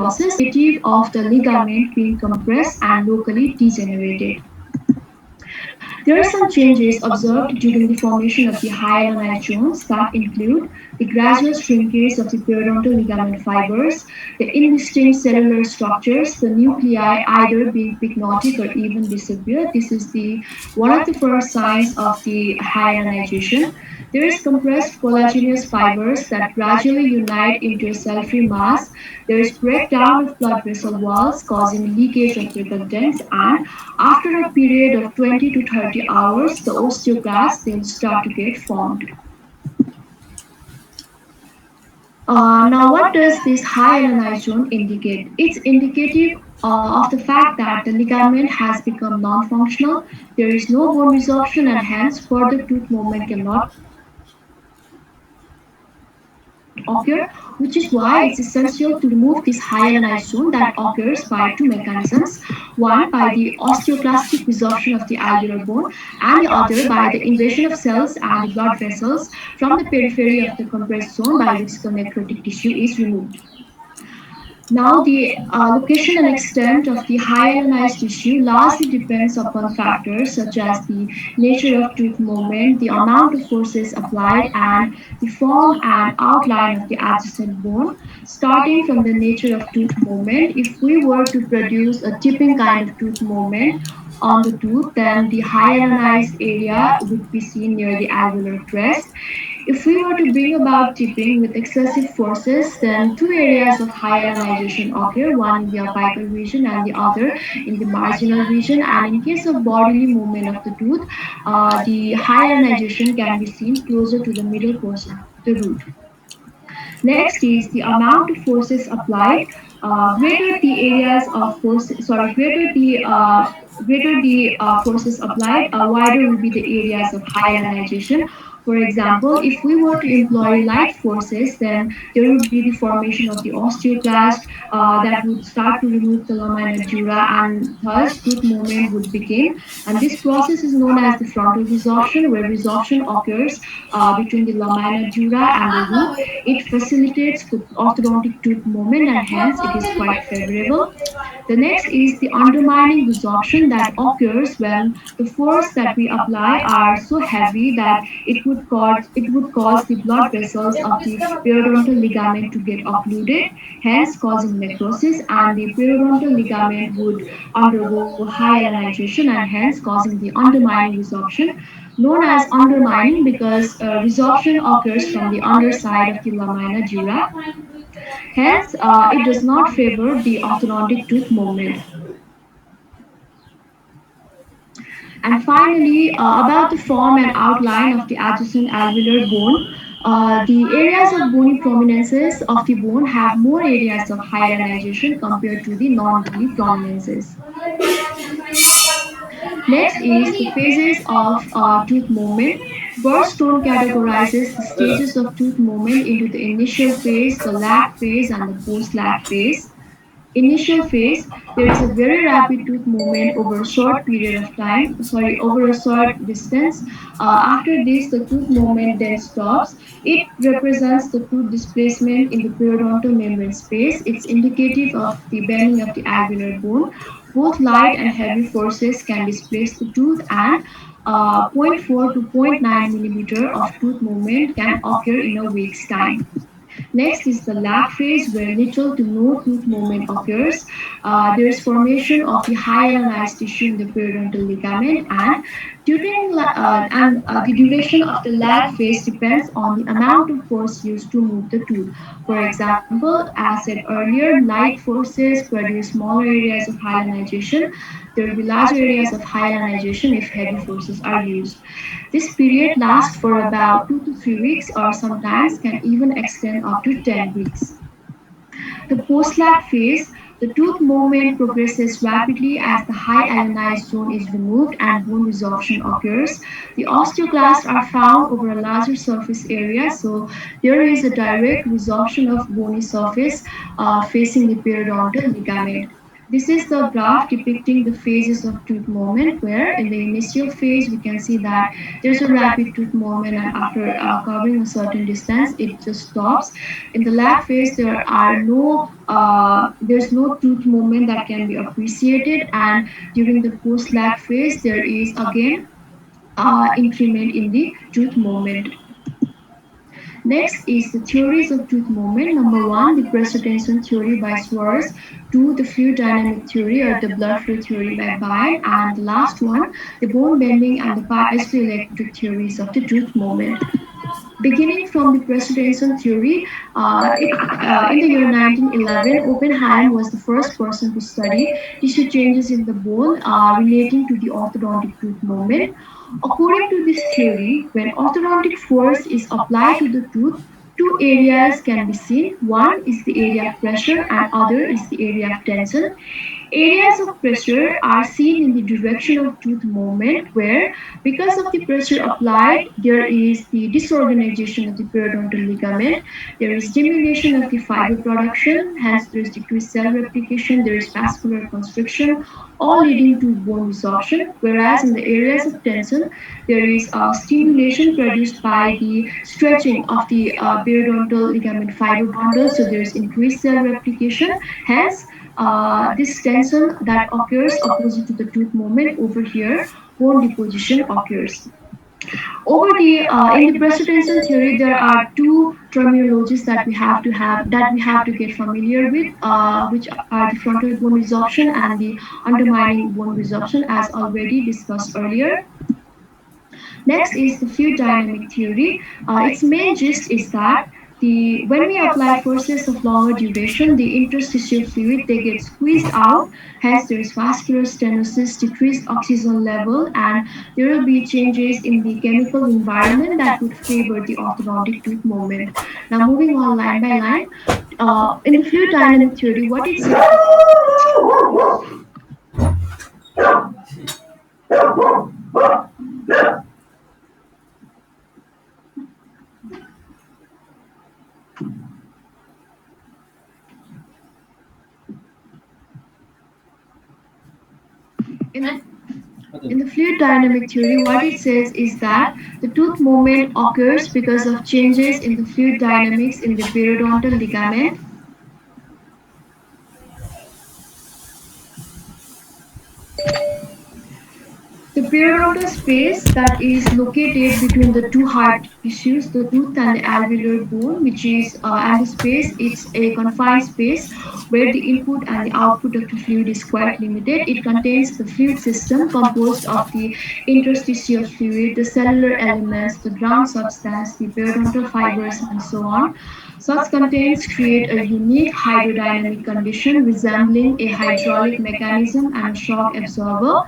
process indicative of the ligament being compressed and locally degenerated. There are some changes observed during the formation of the hyalinized zones that include the gradual shrinkage of the periodontal ligament fibers, the indistinct cellular structures, the nuclei either being pyknotic or even disappear. This is the one of the first signs of the hyalinization. There is compressed collagenous fibers that gradually unite into a cell-free mass. There is breakdown of blood vessel walls causing leakage of their contents, and after a period of 20 to 30 hours, the osteoclasts then start to get formed. Now, what does this hyalinized zone indicate? It's indicative of the fact that the ligament has become non-functional. There is no bone resorption, and hence further tooth movement cannot occur, which is why it's essential to remove this hyalinized zone that occurs by two mechanisms. One, by the osteoclastic resorption of the alveolar bone, and the other by the invasion of cells and the blood vessels from the periphery of the compressed zone by which the necrotic tissue is removed. Now, the location and extent of the hyalinized tissue largely depends upon factors such as the nature of tooth movement, the amount of forces applied, and the form and outline of the adjacent bone. Starting from the nature of tooth movement, if we were to produce a tipping kind of tooth movement on the tooth, then the hyalinized area would be seen near the alveolar crest. If we were to bring about tipping with excessive forces, then two areas of hyalinization occur, one in the apical region and the other in the marginal region. And in case of bodily movement of the tooth, the hyalinization can be seen closer to the middle portion of the root. Next is the amount of forces applied. Greater the areas of force, sorry, greater the forces applied, wider will be the areas of hyalinization. For example, if we were to employ light forces, then there would be the formation of the osteoclast that would start to remove the lamina dura, and thus tooth movement would begin. And this process is known as the frontal resorption, where resorption occurs between the lamina dura and the root. It facilitates the orthodontic tooth movement, and hence it is quite favorable. The next is the undermining resorption that occurs when the force that we apply are so heavy that it would cause the blood vessels of the periodontal ligament to get occluded, hence causing necrosis, and the periodontal ligament would undergo hyalinization and hence causing the undermining resorption, known as undermining because resorption occurs from the underside of the lamina dura. Hence, it does not favor the orthodontic tooth movement. And finally, about the form and outline of the adjacent alveolar bone, the areas of bony prominences of the bone have more areas of hyalinization compared to the non-bony prominences. Next is the phases of tooth movement. Burstone categorizes the stages of tooth movement into the initial phase, the lag phase, and the post-lag phase. Initial phase, there is a very rapid tooth movement over a short period of time, sorry, over a short distance. After this, the tooth movement then stops. It represents the tooth displacement in the periodontal membrane space. It's indicative of the bending of the alveolar bone. Both light and heavy forces can displace the tooth, and zero point 0.4 to zero point 0.9 millimeter of tooth movement can occur in a week's time. Next is the lag phase, where little to no tooth movement occurs. There is formation of the hyalinized tissue in the periodontal ligament, and the duration of the lag phase depends on the amount of force used to move the tooth. For example, as said earlier, light forces produce smaller areas of hyalinization. There will be larger areas of hyalinization if heavy forces are used. This period lasts for about 2 to 3 weeks, or sometimes can even extend up to 10 weeks. The post-lag phase, the tooth movement progresses rapidly as the hyalinized zone is removed and bone resorption occurs. The osteoclasts are found over a larger surface area, so there is a direct resorption of bony surface facing the periodontal ligament. This is the graph depicting the phases of tooth movement, where in the initial phase we can see that there's a rapid tooth movement, and after covering a certain distance it just stops. In the lag phase there's no tooth movement that can be appreciated, and during the post lag phase there is again increment in the tooth movement. Next is the theories of tooth movement. Number one, the pressure tension theory by Schwarz. Two, the fluid dynamic theory or the blood flow theory by Bine. And the last one, the bone bending and the piezoelectric theories of the tooth movement. Beginning from the pressure tension theory, in the year 1911, Oppenheim was the first person to study tissue changes in the bone relating to the orthodontic tooth movement. According to this theory, when orthodontic force is applied to the tooth, two areas can be seen. One is the area of pressure and other is the area of tension. Areas of pressure are seen in the direction of tooth movement, where because of the pressure applied there is the disorganization of the periodontal ligament, there is stimulation of the fiber production, hence there is decreased cell replication, there is vascular constriction, all leading to bone resorption. Whereas in the areas of tension there is stimulation produced by the stretching of the periodontal ligament fiber bundle, so there is increased cell replication, hence this tension that occurs opposite to the tooth movement over here, bone deposition occurs. Over the in the pressure tension theory, there are two terminologies that we have to get familiar with, which are the frontal bone resorption and the undermining bone resorption, as already discussed earlier. Next is the fluid dynamic theory. Its main gist is that when we apply forces of longer duration, the interstitial fluid they get squeezed out. Hence, there is vascular stenosis, decreased oxygen level, and there will be changes in the chemical environment that would favor the orthodontic tooth movement. Now, moving on line by line, in the fluid dynamic theory, what it says in In the fluid dynamic theory, what it says is that the tooth movement occurs because of changes in the fluid dynamics in the periodontal ligament. The periodontal space that is located between the two hard tissues, the tooth and the alveolar bone, which is and the space, it's a confined space where the input and the output of the fluid is quite limited. It contains the fluid system composed of the interstitial fluid, the cellular elements, the ground substance, the periodontal fibers, and so on. Such contents create a unique hydrodynamic condition resembling a hydraulic mechanism and a shock absorber.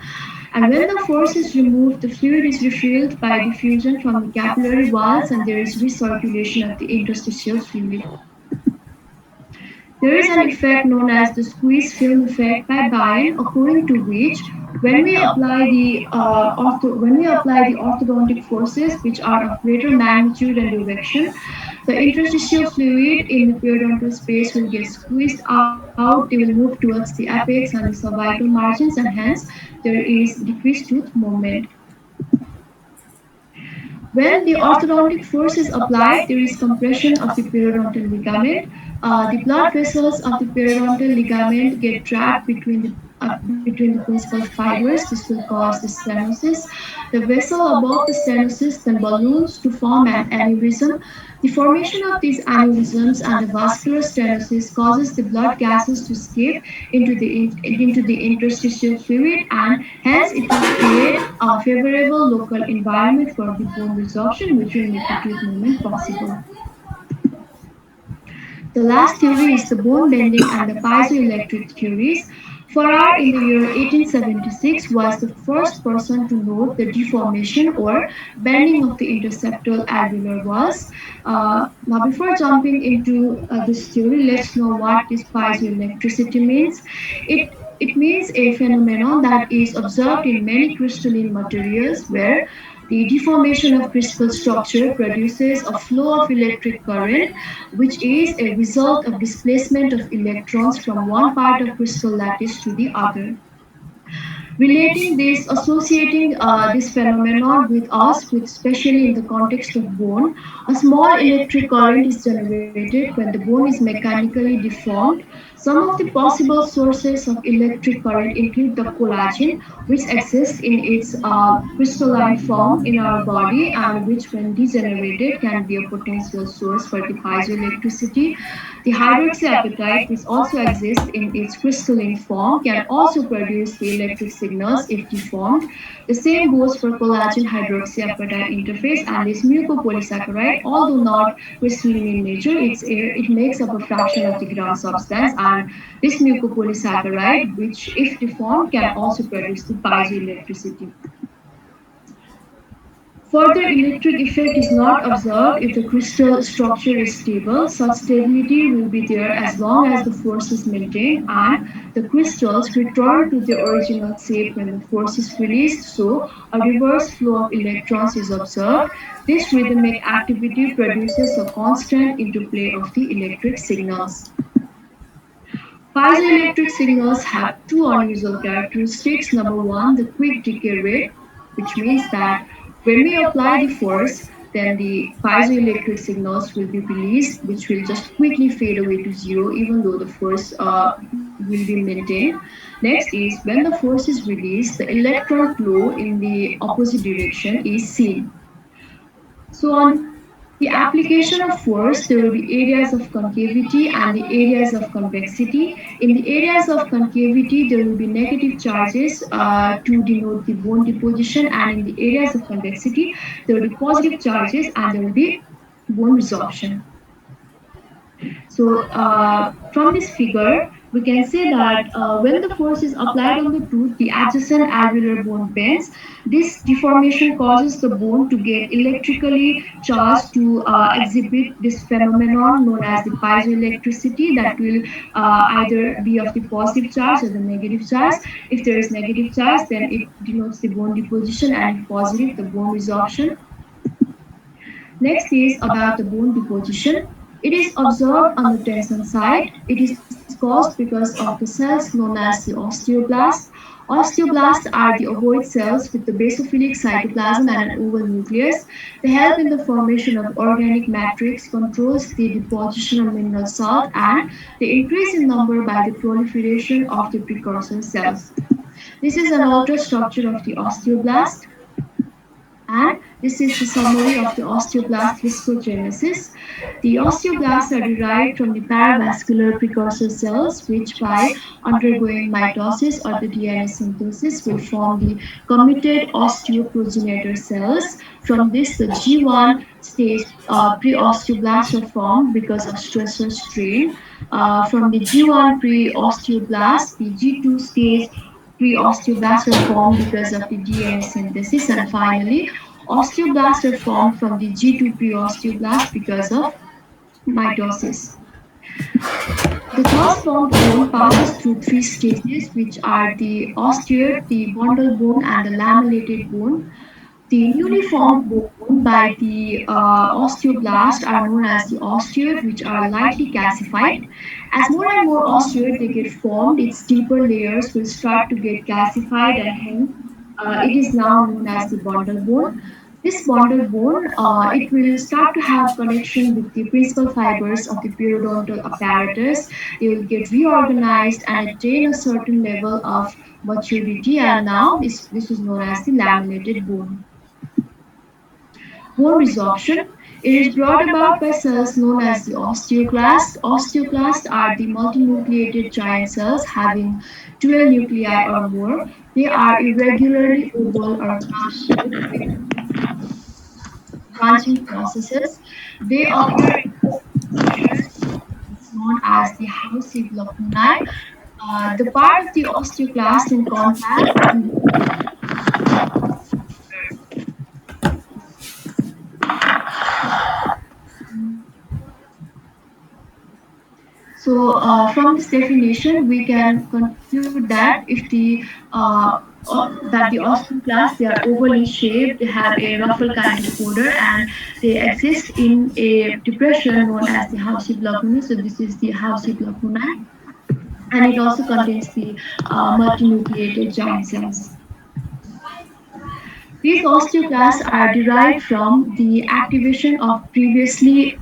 And when the force is removed, the fluid is refilled by diffusion from the capillary walls and there is recirculation of the interstitial fluid. There is an effect known as the squeeze film effect by Bayen, according to which when we apply the orthodontic forces, which are of greater magnitude and direction, the interstitial fluid in the periodontal space will get squeezed out. They will move towards the apex and the cervical margins, and hence there is decreased tooth movement. When the orthodontic force is applied, there is compression of the periodontal ligament. The blood vessels of the periodontal ligament get trapped between the principal fibers. This will cause the stenosis. The vessel above the stenosis then balloons to form an aneurysm. The formation of these aneurysms and the vascular stenosis causes the blood gases to escape into the interstitial fluid, and hence it will create a favorable local environment for the bone resorption, which will make the tooth movement possible. The last theory is the bone bending and the piezoelectric theories. Farrar in the year 1876 was the first person to note the deformation or bending of the interseptal alveolar walls. Now, before jumping into this theory, let's know what this piezoelectricity means. It means a phenomenon that is observed in many crystalline materials where The deformation of crystal structure produces a flow of electric current, which is a result of displacement of electrons from one part of crystal lattice to the other. Relating this, associating this phenomenon with us, with especially in the context of bone, a small electric current is generated when the bone is mechanically deformed. Some of the possible sources of electric current include the collagen, which exists in its crystalline form in our body and which, when degenerated, can be a potential source for the piezoelectricity. The hydroxyapatite, which also exists in its crystalline form, can also produce the electric signals if deformed. The same goes for collagen hydroxyapatite interface and this mucopolysaccharide. Although not crystalline in nature, it makes up a fraction of the ground substance, and this mucopolysaccharide, which if deformed, can also produce the piezoelectricity. Further electric effect is not observed if the crystal structure is stable. Such stability will be there as long as the force is maintained and the crystals return to their original shape when the force is released, so a reverse flow of electrons is observed. This rhythmic activity produces a constant interplay of the electric signals. Piezoelectric signals have two unusual characteristics. Number one, the quick decay rate, which means that when we apply the force, then the piezoelectric signals will be released, which will just quickly fade away to zero, even though the force will be maintained. Next is when the force is released, the electron flow in the opposite direction is seen. So on the application of force, there will be areas of concavity and the areas of convexity. In the areas of concavity, there will be negative charges to denote the bone deposition, and in the areas of convexity, there will be positive charges and there will be bone resorption. So from this figure, we can say that when the force is applied on the tooth, the adjacent alveolar bone bends. This deformation causes the bone to get electrically charged to exhibit this phenomenon known as the piezoelectricity that will either be of the positive charge or the negative charge. If there is negative charge, then it denotes the bone deposition, and if positive, the bone resorption. Next is about the bone deposition. It is observed on the tension side. It is caused because of the cells known as the osteoblasts. Osteoblasts are the ovoid cells with the basophilic cytoplasm and an oval nucleus. They help in the formation of organic matrix, controls the deposition of mineral salt, and they increase in number by the proliferation of the precursor cells. This is an ultrastructure of the osteoblast. And this is the summary of the osteoblast viscogenesis. The osteoblasts are derived from the paravascular precursor cells, which by undergoing mitosis or the DNA synthesis will form the committed osteoprogenitor cells. From this, the G1 stage pre-osteoblasts are formed because of stress or strain. From the G1 pre-osteoblast, the G2 stage pre-osteoblasts are formed because of the DNA synthesis, and finally, osteoblasts are formed from the G2 pre-osteoblast because of mitosis. The thus formed bone passes through three stages, which are the osteoid, the bundle bone, and the lamellated bone. The newly formed bone by the osteoblast are known as the osteoid, which are lightly calcified. As more and more osteoid they get formed, its deeper layers will start to get calcified, and hence it is now known as the bundle bone. This bundle bone, it will start to have connection with the principal fibers of the periodontal apparatus. They will get reorganized and attain a certain level of maturity, and now this is known as the laminated bone. Bone resorption. It is brought about by cells known as the osteoclasts. Osteoclasts are the multinucleated giant cells having 12 nuclei or more. They are irregularly oval or cup-shaped with branching processes. They occur in known as the house lacunae. The part of the osteoclast in contact So, from this definition, we can conclude that if the that the osteoclasts, they are ovally shaped, they have a ruffle kind of border, and they exist in a depression known as the Hausi Guni. So this is the Hausi Guni, and it also contains the multinucleated giant cells. These osteoclasts are derived from the activation of previously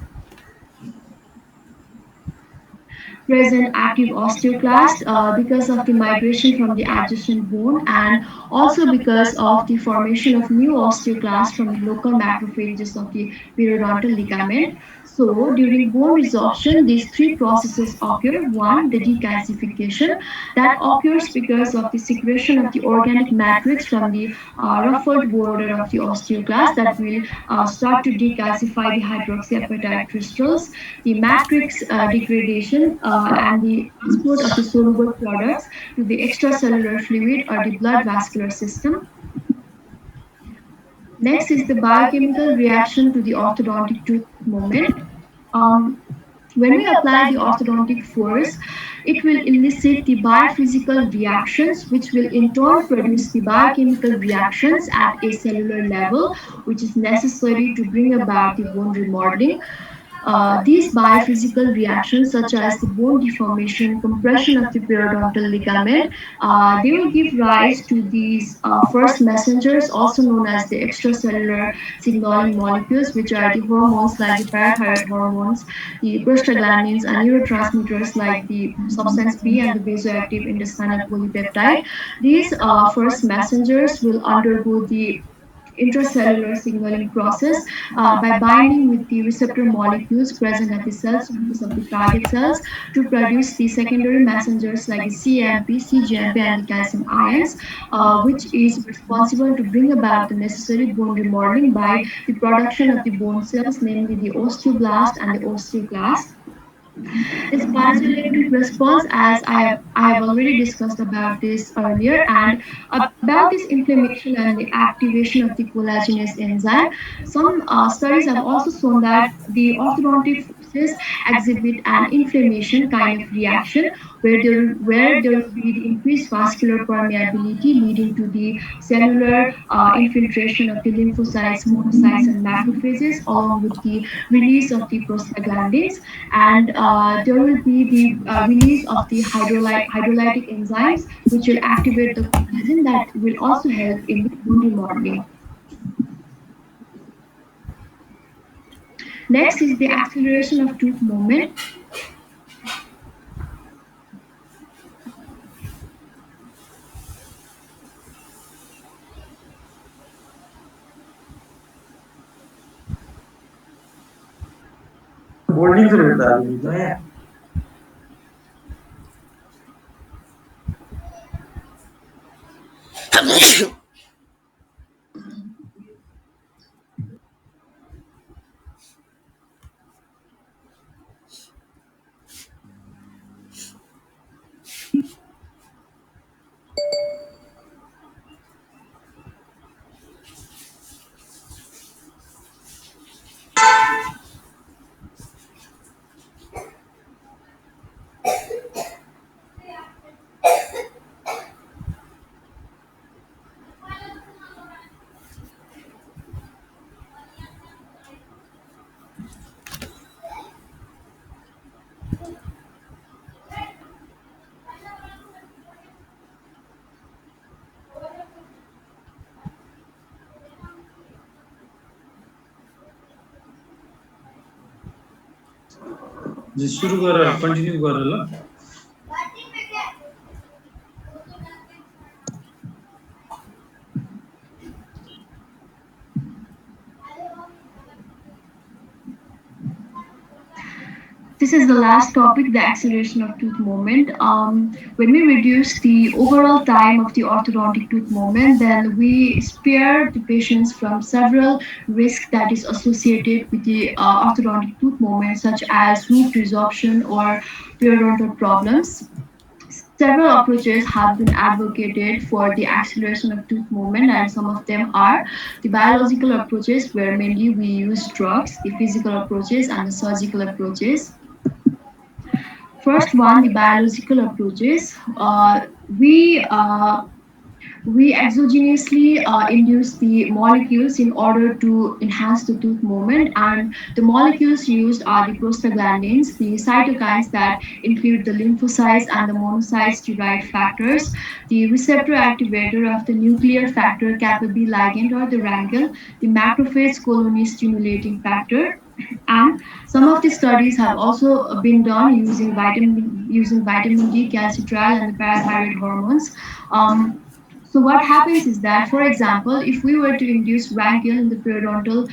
present active osteoclast because of the migration from the adjacent bone, and also because of the formation of new osteoclasts from the local macrophages of the periodontal ligament. So during bone resorption, these three processes occur. One, the decalcification, that occurs because of the secretion of the organic matrix from the ruffled border of the osteoclast that will start to decalcify the hydroxyapatite crystals, the matrix degradation, and the transport of the soluble products to the extracellular fluid or the blood vascular system. Next is the biochemical reaction to the orthodontic tooth movement. Um, when we apply the orthodontic force, it will elicit the biophysical reactions, which will in turn produce the biochemical reactions at a cellular level, which is necessary to bring about the bone remodeling. These biophysical reactions, such as the bone deformation, compression of the periodontal ligament, they will give rise to these first messengers, also known as the extracellular signaling molecules, which are the hormones like the parathyroid hormones, the prostaglandins, and neurotransmitters like the substance B and the vasoactive intestinal polypeptide. These first messengers will undergo the intracellular signaling process by binding with the receptor molecules present at the cell surface of the target cells to produce the secondary messengers like the CAMP, CGMP, and the calcium ions, which is responsible to bring about the necessary bone remodeling by the production of the bone cells, namely the osteoblast and the osteoclast. This vasoelectric response, as I have already discussed about this earlier, and about this inflammation and the activation of the collagenase enzyme, some studies have also shown that the orthodontic forces exhibit an inflammation kind of reaction where there will be the increased vascular permeability leading to the cellular infiltration of the lymphocytes, monocytes, and macrophages, along with the release of the prostaglandins, and there will be the release of the hydrolytic enzymes, which will activate the collagen that will also help in the bone remodeling. Next is the acceleration of tooth movement. Boarding से बता दी तो है जी शुरू कर continue कर लो This is the last topic, the acceleration of tooth movement. When we reduce the overall time of the orthodontic tooth movement, then we spare the patients from several risks that is associated with the orthodontic tooth movement, such as root resorption or periodontal problems. Several approaches have been advocated for the acceleration of tooth movement, and some of them are the biological approaches, where mainly we use drugs, the physical approaches, and the surgical approaches. First one, the biological approaches. We We exogenously induce the molecules in order to enhance the tooth movement, and the molecules used are the prostaglandins, the cytokines that include the lymphocytes and the monocytes derived factors, the receptor activator of the nuclear factor kappa B ligand or the wrangle, the macrophage colony stimulating factor, and some of the studies have also been done using vitamin D, calcitriol, and the parathyroid hormones. Um, so what happens is that, for example, if we were to induce rankle in the periodontal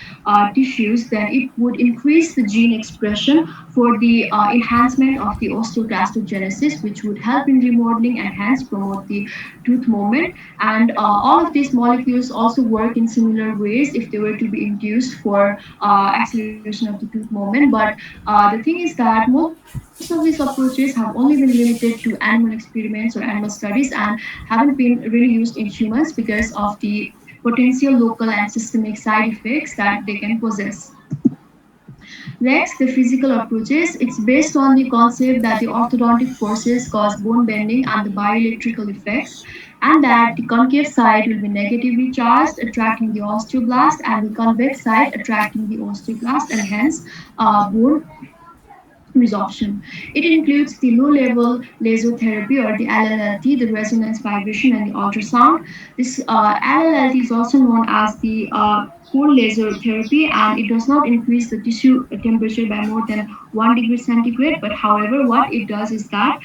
tissues, then it would increase the gene expression for the enhancement of the osteoclastogenesis, which would help in remodeling and hence promote the tooth movement. And all of these molecules also work in similar ways if they were to be induced for acceleration of the tooth movement. But the thing is that most of these approaches have only been limited to animal experiments or animal studies and haven't been really used in humans because of the potential local and systemic side effects that they can possess. Next, the physical approaches. It's based on the concept that the orthodontic forces cause bone bending and the bioelectrical effects, and that the concave side will be negatively charged, attracting the osteoblast, and the convex side attracting the osteoclast, and hence bone resorption. It includes the low level laser therapy or the LLT, the resonance vibration, and the ultrasound. This LLT is also known as the cold laser therapy, and it does not increase the tissue temperature by more than 1 degree centigrade. But however, what it does is that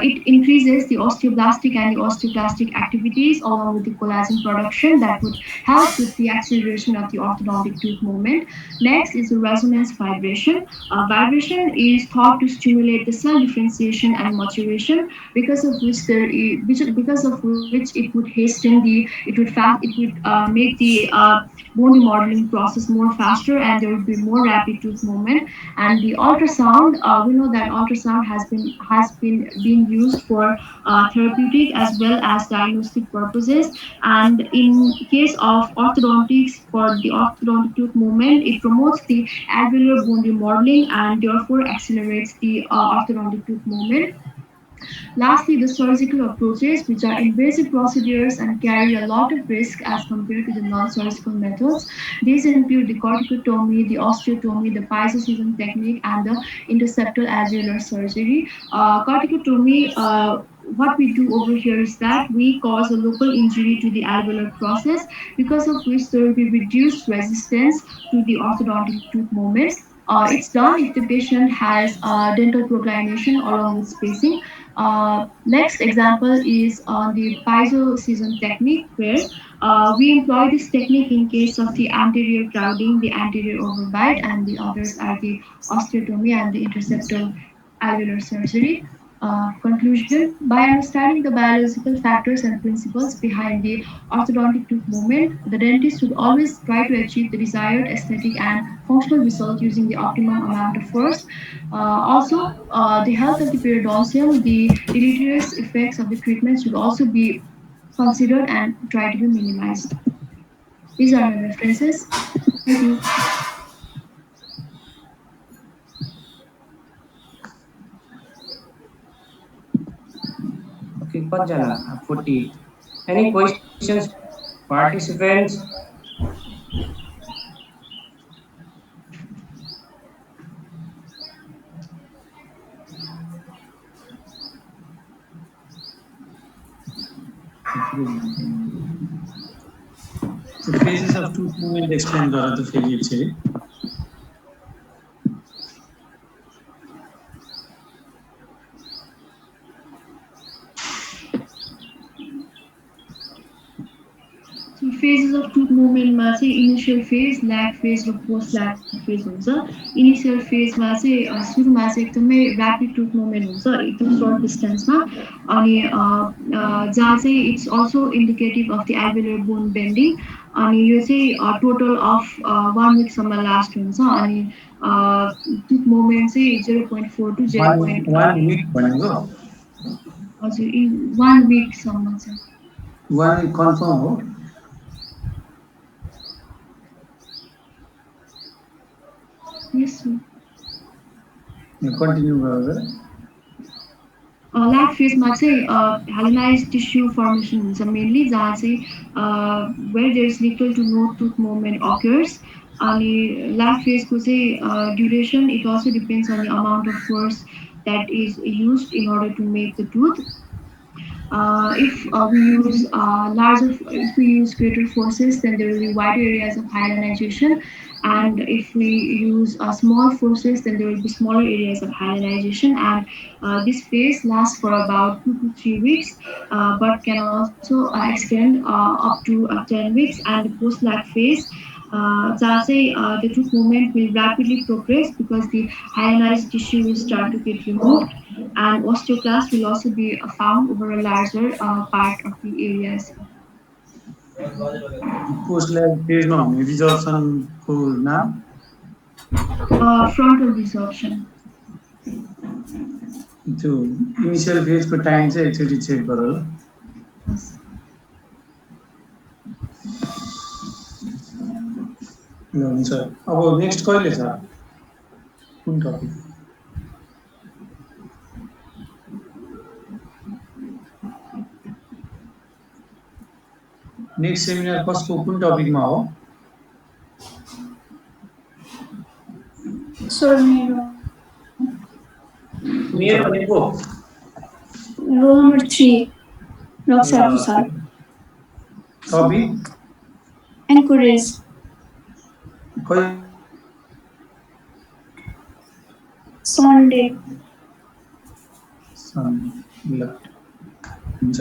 it increases the osteoblastic and the osteoclastic activities along with the collagen production that would help with the acceleration of the orthodontic tooth movement. Next is the resonance vibration. Vibration is thought to stimulate the cell differentiation and maturation, because of which it would hasten the it would make the bone remodeling process more faster, and there would be more rapid tooth movement. And the ultrasound, we know that ultrasound has been being used for therapeutic as well as diagnostic purposes. And in case of orthodontics, for the orthodontic tooth movement, it promotes the alveolar bone remodeling and therefore accelerates the orthodontic tooth movement. Lastly, the surgical approaches, which are invasive procedures and carry a lot of risk as compared to the non-surgical methods. These include the corticotomy, the osteotomy, the piezocism technique, and the interseptal alveolar surgery. Corticotomy, what we do over here is that we cause a local injury to the alveolar process, because of which there will be reduced resistance to the orthodontic tooth movement. It's done if the patient has dental proclination along with spacing. Next example is on the piezocism technique, where we employ this technique in case of the anterior crowding, the anterior overbite, and the others are the osteotomy and the interseptal alveolar surgery. Conclusion: by understanding the biological factors and principles behind the orthodontic tooth movement, the dentist should always try to achieve the desired aesthetic and functional result using the optimum amount of force. The health of the periodontium, the deleterious effects of the treatment should also be considered and try to be minimized. These are my references. Thank you. Okay, Panjana, 40. Any questions, participants? The phases of tooth movement explained ద్వారా తెలియచేయి. So phases of tooth movement मा चाहिँ initial phase, lag phase र post lag phase हुन्छ। Initial फेजमा चाहिँ सुरुमा चाहिँ एकदमै rapid टुथ movement हुन्छ एकदम सर्ट डिस्टेन्समा। अनि जहाँ चाहिँ it's also indicative of the alveolar bone bending. अनि यो चाहिँ टोटल अफ 1 विकसम्म लास्ट हुन्छ। अनि टुथ मुभमेन्ट चाहिँ 0.4 टु 0. One week भनेको हजुर 1 विकसम्म चाहिँ। 1 week confirm हो? Yes, sir. Continue गरेर ल्याग फेजमा चाहिँ हेलोनाइज टिस्यु फर्मेसन हुन्छ मेनली जहाँ चाहिँ where there is little to no tooth movement occurs अनि ल्याग फेजको चाहिँ duration it also depends on the amount of force that is used in order to make the tooth. If we use if we use greater forces, then there will be wider areas of hyalinization. And if we use small forces, then there will be smaller areas of hyalinization. And this phase lasts for about 2 to 3 weeks, but can also extend up to 10 weeks. And the post-lag phase, जहाँ चाहिँ the tooth movement will rapidly progress because the hyalinized tissue will start to get removed, and osteoclast will also be found over a larger part of the areas. Post lab फेजमा हुने रिजर्भसनको नाम Frontal resorption. त्यो initial फेजको time चाहिँ एकचोटि check गर ल। Yes. ल हुन्छ। अब नेक्स्ट कहिले छ, कुन टपिक? नेक्स्ट सेमिनार कसको कुन टपिकमा हो? सर मेरो भनेको रोल नम्बर 3 रक्षा प्रसाद टपिक एन्कोरेज सन्डे ल हुन्छ।